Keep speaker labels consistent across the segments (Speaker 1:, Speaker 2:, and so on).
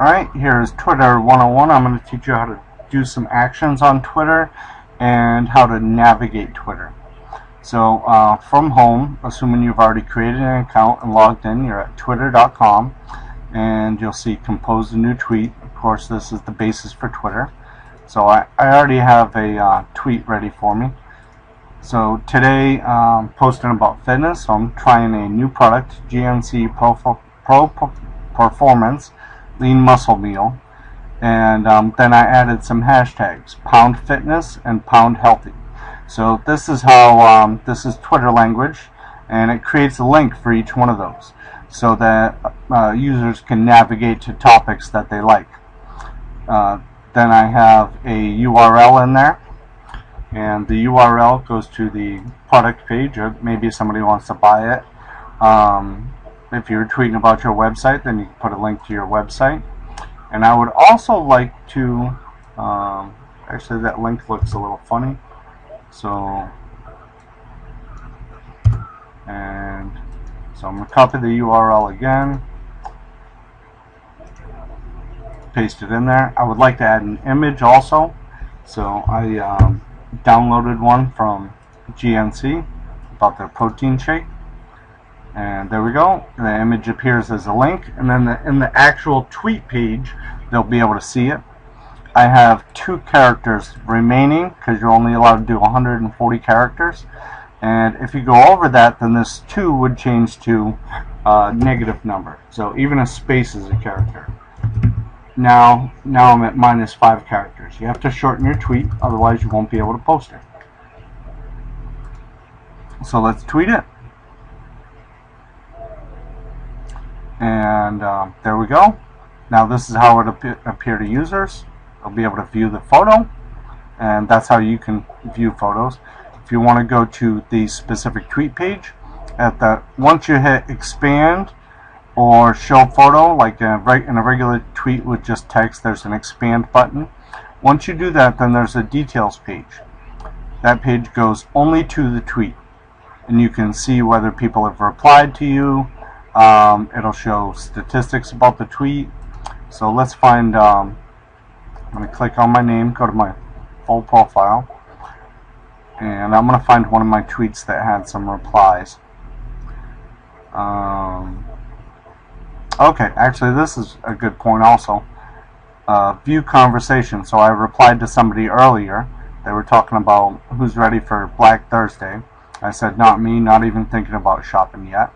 Speaker 1: Alright, here's Twitter 101. I'm going to teach you how to do some actions on Twitter and how to navigate Twitter. So from home, assuming you've already created an account and logged in, you're at twitter.com and you'll see compose a new tweet. Of course, this is the basis for Twitter. So I already have a tweet ready for me. So today I'm posting about fitness. So I'm trying a new product, GNC Pro Performance Lean Muscle Meal, and then I added some hashtags, pound fitness and pound healthy. So this is how this is Twitter language, and it creates a link for each one of those so that users can navigate to topics that they like. Then I have a URL in there, and the URL goes to the product page, or maybe somebody wants to buy it. If you're tweeting about your website, then you can put a link to your website. And I would also like to, actually that link looks a little funny. So I'm going to copy the URL again, paste it in there. I would like to add an image also. So I downloaded one from GNC about their protein shake. And there we go. The image appears as a link, and then in the actual tweet page, they'll be able to see it. I have 2 characters remaining because you're only allowed to do 140 characters. And if you go over that, then this 2 would change to a negative number. So even a space is a character. Now I'm at -5 characters. You have to shorten your tweet, otherwise you won't be able to post it. So let's tweet it. And there we go. Now this is how it appear to users. They'll be able to view the photo, and that's how you can view photos. If you want to go to the specific tweet page, once you hit expand or show photo, like in a regular tweet with just text, there's an expand button. Once you do that, then there's a details page. That page goes only to the tweet, and you can see whether people have replied to you. It'll show statistics about the tweet. So let's find, I'm going to click on my name, go to my full profile, and I'm going to find one of my tweets that had some replies. Okay, actually this is a good point also. View conversation. So I replied to somebody earlier. They were talking about who's ready for Black Thursday. I said, not me, not even thinking about shopping yet.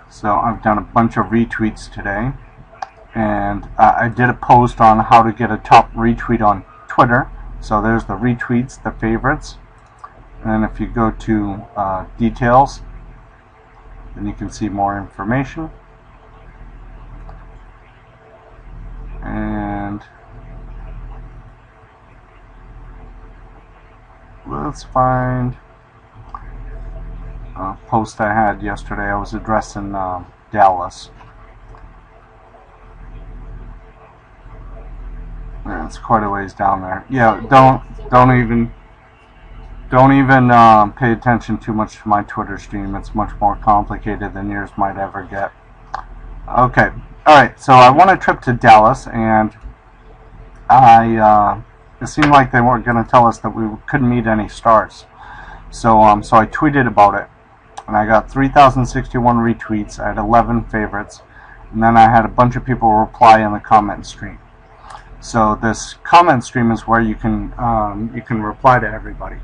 Speaker 1: So I've done a bunch of retweets today, and I did a post on how to get a top retweet on Twitter. So there's the retweets, the favorites, and if you go to details, then you can see more information. And let's find post I had yesterday. I was addressing Dallas. Yeah, it's quite a ways down there. Yeah, don't even pay attention too much to my Twitter stream. It's much more complicated than yours might ever get. Okay, all right. So I won a trip to Dallas, and it seemed like they weren't going to tell us that we couldn't meet any stars. So so I tweeted about it, and I got 3,061 retweets. I had 11 favorites, and then I had a bunch of people reply in the comment stream. So this comment stream is where you can reply to everybody.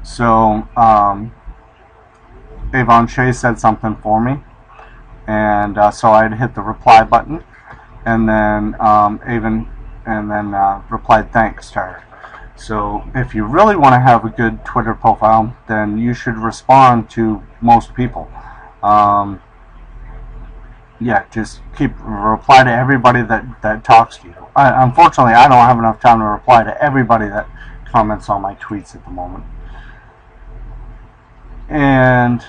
Speaker 1: So Avon Shea said something for me, and so I'd hit the reply button, and then replied thanks to her. So if you really want to have a good Twitter profile, then you should respond to most people. Yeah, just reply to everybody that talks to you. Unfortunately, I don't have enough time to reply to everybody that comments on my tweets at the moment. And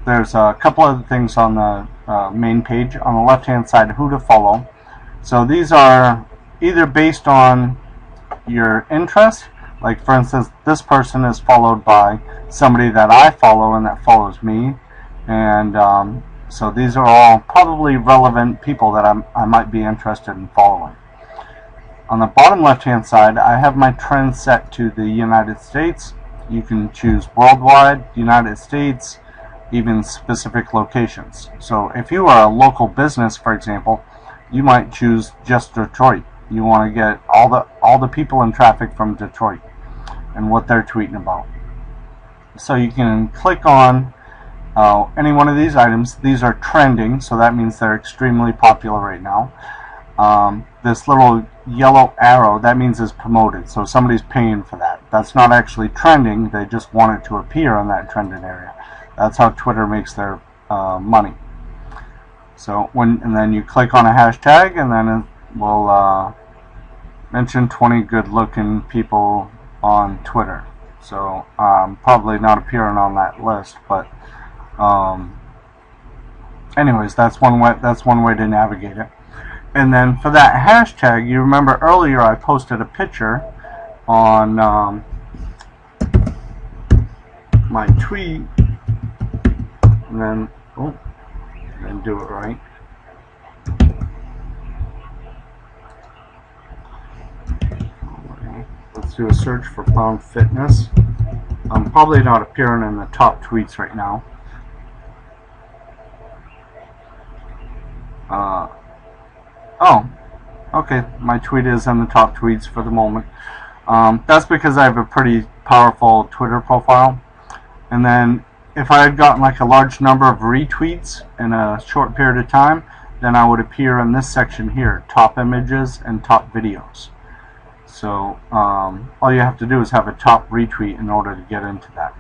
Speaker 1: there's a couple other things on the main page. On the left-hand side, who to follow. So these are either based on your interest. Like, for instance, this person is followed by somebody that I follow and that follows me. And So these are all probably relevant people that I might be interested in following. On the bottom left hand side, I have my trends set to the United States. You can choose worldwide, United States, even specific locations. So if you are a local business, for example, you might choose just Detroit. You want to get all the people in traffic from Detroit and what they're tweeting about. So you can click on any one of these items. These are trending, so that means they're extremely popular right now. This little yellow arrow, that means it's promoted, so somebody's paying for that. That's not actually trending, they just want it to appear on that trending area. That's how Twitter makes their money. So and then you click on a hashtag, and then it will mention 20 good looking people on Twitter. So probably not appearing on that list, but anyways, that's one way to navigate it. And then for that hashtag, you remember earlier I posted a picture on my tweet, and then didn't do it right. Let's do a search for Pound Fitness. I'm probably not appearing in the top tweets right now. Oh, okay, my tweet is in the top tweets for the moment. That's because I have a pretty powerful Twitter profile. And then if I had gotten like a large number of retweets in a short period of time, then I would appear in this section here, top images and top videos. So all you have to do is have a top retweet in order to get into that.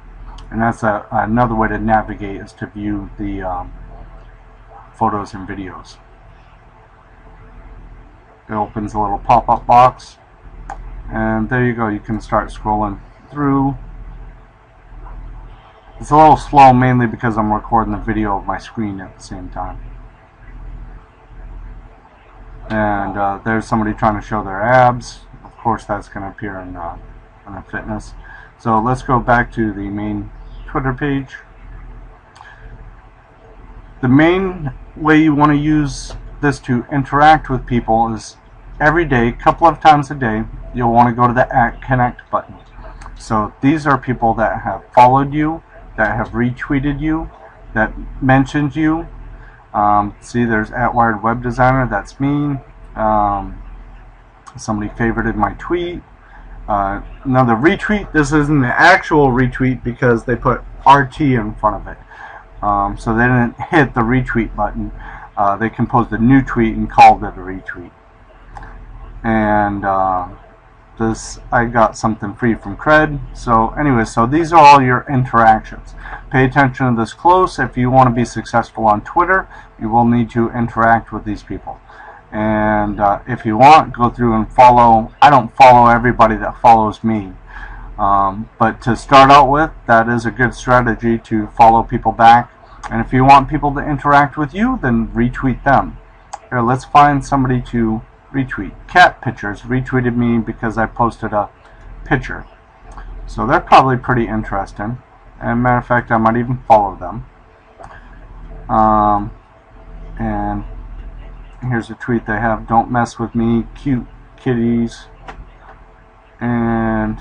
Speaker 1: And that's another way to navigate, is to view the photos and videos. It opens a little pop-up box, and there you go. You can start scrolling through. It's a little slow, mainly because I'm recording the video of my screen at the same time. And there's somebody trying to show their abs. Of course, that's going to appear in the fitness. So let's go back to the main Twitter page. The main way you want to use this to interact with people is every day, a couple of times a day, you'll want to go to the @connect button. So these are people that have followed you, that have retweeted you, that mentioned you. See, there's @WiredWebDesigner, that's me. Somebody favorited my tweet. Now the retweet, this isn't the actual retweet because they put RT in front of it. So they didn't hit the retweet button. They composed a new tweet and called it a retweet. And I got something free from Cred. So anyway, so these are all your interactions. Pay attention to this close. If you want to be successful on Twitter, you will need to interact with these people. And if you want, go through and follow. I don't follow everybody that follows me. But to start out with, that is a good strategy to follow people back. And if you want people to interact with you, then retweet them. Here, let's find somebody to retweet. Cat Pictures retweeted me because I posted a picture. So they're probably pretty interesting. And matter of fact, I might even follow them. And here's a tweet they have: "Don't mess with me, cute kitties." And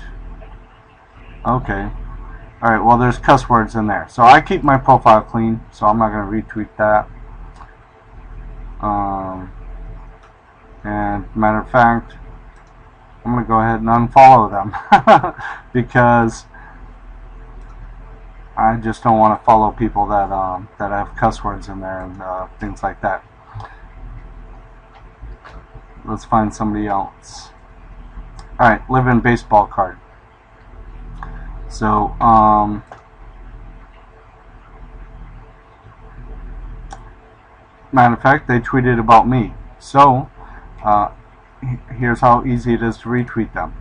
Speaker 1: okay. Alright, well, there's cuss words in there. So I keep my profile clean, so I'm not going to retweet that. And matter of fact, I'm going to go ahead and unfollow them because I just don't want to follow people that have cuss words in there and things like that. Let's find somebody else. Alright, live in baseball card. So, matter of fact, they tweeted about me. So, here's how easy it is to retweet them.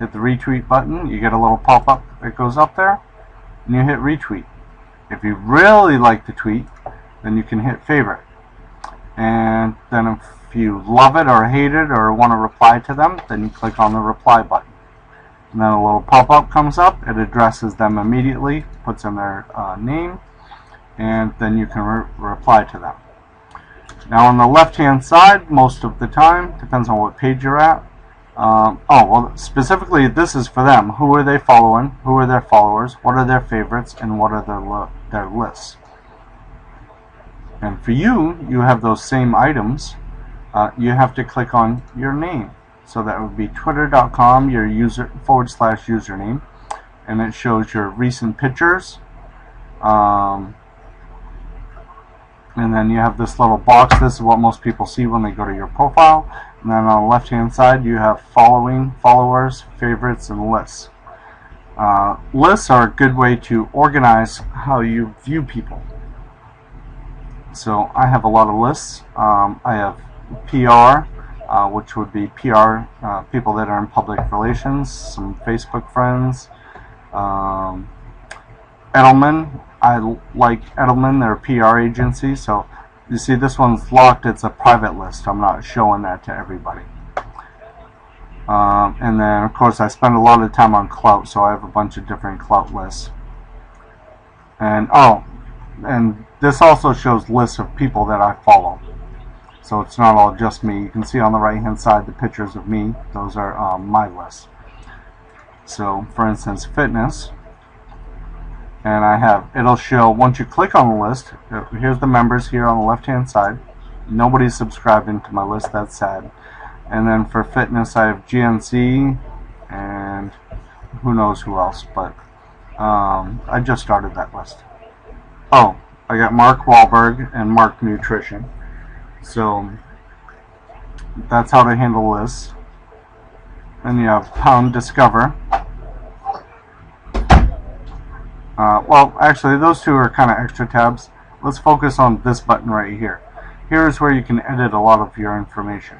Speaker 1: Hit the retweet button, you get a little pop-up that goes up there, and you hit retweet. If you really like the tweet, then you can hit favorite. And then if you love it or hate it or want to reply to them, then you click on the reply button. And then a little pop-up comes up, it addresses them immediately, puts in their name, and then you can reply to them. Now on the left hand side, most of the time, depends on what page you're at. Specifically this is for them. Who are they following? Who are their followers? What are their favorites? And what are their lists? And for you, you have those same items. You have to click on your name. So that would be twitter.com, your /username, and it shows your recent pictures. And then you have this little box. This is what most people see when they go to your profile. And then on the left hand side you have following, followers, favorites, and lists. Lists are a good way to organize how you view people. So I have a lot of lists. I have PR, which would be PR, people that are in public relations, some Facebook friends. Edelman, I like Edelman, they're a PR agency. So you see this one's locked, it's a private list. I'm not showing that to everybody. And then of course I spend a lot of time on Clout, so I have a bunch of different Clout lists. And this also shows lists of people that I follow. So it's not all just me. You can see on the right hand side the pictures of me. Those are my lists. So for instance, fitness. And it'll show, once you click on the list, here's the members here on the left hand side. Nobody's subscribing to my list, that's sad. And then for fitness I have GNC and who knows who else, but I just started that list. Oh, I got Mark Wahlberg and Mark Nutrition. So that's how to handle lists. Then you have Pound Discover. Well, actually, those two are kind of extra tabs. Let's focus on this button right here. Here is where you can edit a lot of your information.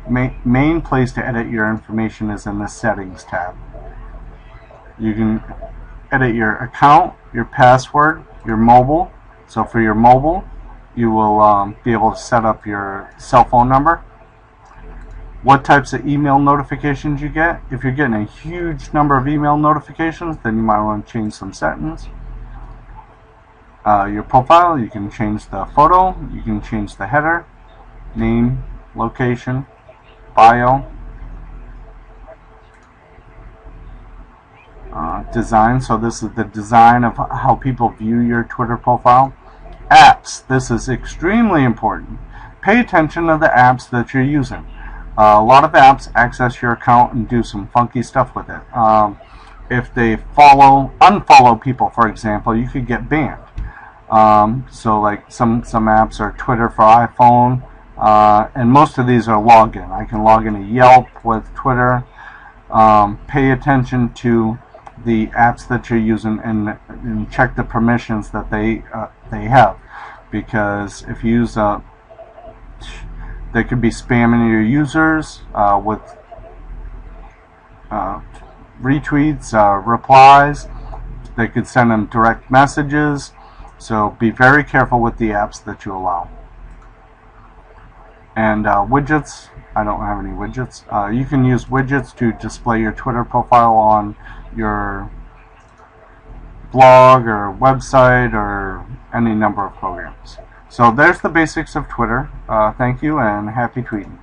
Speaker 1: Main place to edit your information is in the Settings tab. You can edit your account, your password, your mobile. So for your mobile, you will be able to set up your cell phone number. What types of email notifications you get. If you're getting a huge number of email notifications, then you might want to change some settings. Your profile, you can change the photo, you can change the header, name, location, bio, design. So this is the design of how people view your Twitter profile. Apps, this is extremely important. Pay attention to the apps that you're using. A lot of apps access your account and do some funky stuff with it. If they unfollow people, for example, you could get banned. So like some apps are Twitter for iPhone, and most of these are login. I can log into Yelp with Twitter. Pay attention to the apps that you're using and check the permissions that they have, because if you use they could be spamming your users with retweets, replies. They could send them direct messages. So be very careful with the apps that you allow. And widgets, I don't have any widgets. You can use widgets to display your Twitter profile on your blog or website or any number of programs. So there's the basics of Twitter. Thank you and happy tweeting.